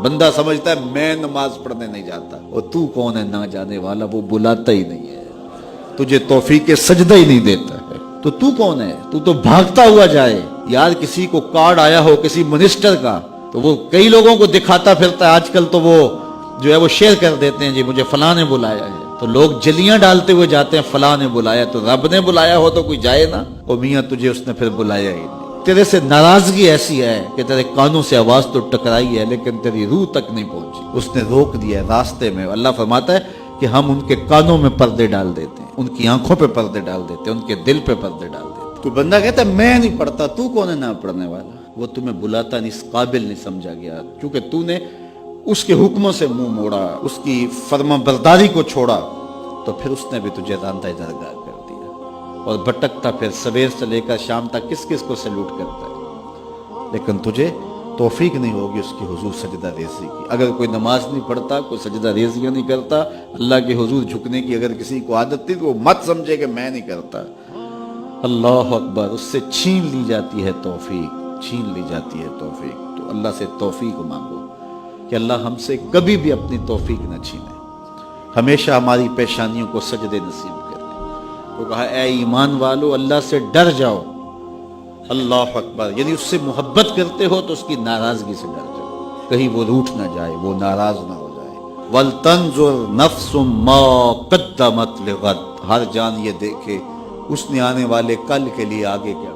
بندہ سمجھتا ہے میں نماز پڑھنے نہیں جاتا، اور تو کون ہے نہ جانے والا، وہ بلاتا ہی نہیں ہے، تجھے توفیق سجدہ ہی نہیں دیتا ہے، تو کون ہے؟ تو بھاگتا ہوا جائے۔ یار کسی کو کارڈ آیا ہو کسی منسٹر کا تو وہ کئی لوگوں کو دکھاتا پھرتا ہے، آج کل تو وہ جو ہے وہ شیئر کر دیتے ہیں، جی مجھے فلاں نے بلایا ہے، تو لوگ جلیاں ڈالتے ہوئے جاتے ہیں، فلاں نے بلایا، تو رب نے بلایا ہو تو کوئی جائے نا، او میاں تجھے اس نے پھر بلایا ہی نہیں، تیرے سے ناراضگی ایسی ہے کہ تیرے کانوں سے آواز تو ٹکرائی ہے لیکن تیری روح تک نہیں پہنچی، اس نے روک دیا ہے راستے میں۔ اللہ فرماتا ہے کہ ہم ان کے کانوں میں پردے ڈال دیتے ہیں، ان کی آنکھوں پہ پردے ڈال دیتے ہیں، ان کے دل پہ پردے ڈال دیتے ہیں۔ تو بندہ کہتا ہے میں نہیں پڑھتا، تو کون ہے نہ پڑھنے والا؟ وہ تمہیں بلاتا نہیں، اس قابل نہیں سمجھا گیا، کیونکہ تو نے اس کے حکموں سے منہ موڑا، اس کی فرما برداری کو چھوڑا، تو پھر اس نے بھی تجھے راندہ درگاہ کر دیا، اور بھٹکتا پھر سویر سے لے کر شام تک کس کس کو سلوٹ کرتا ہے، لیکن تجھے توفیق نہیں ہوگی اس کی حضور سجدہ ریزی کی۔ اگر کوئی نماز نہیں پڑھتا، کوئی سجدہ ریزیاں نہیں کرتا، اللہ کے حضور جھکنے کی اگر کسی کو عادت تھی تو وہ مت سمجھے کہ میں نہیں کرتا۔ اللہ اکبر، اس سے چھین لی جاتی ہے توفیق، چھین لی جاتی ہے توفیق۔ تو اللہ سے توفیق مانگو کہ اللہ ہم سے کبھی بھی اپنی توفیق نہ چھینے، ہمیشہ ہماری پیشانیوں کو سجدے نصیب کرے۔ وہ کہا اے ایمان والو اللہ سے ڈر جاؤ، اللہ اکبر، یعنی اس سے محبت کرتے ہو تو اس کی ناراضگی سے ڈر جاؤ، کہیں وہ روٹھ نہ جائے، وہ ناراض نہ ہو جائے۔ وَلْتَنْظُرْ نَفْسٌ مَا قَدَّمَتْ لِغَدٍ، ہر جان یہ دیکھے اس نے آنے والے کل کے لیے آگے کیا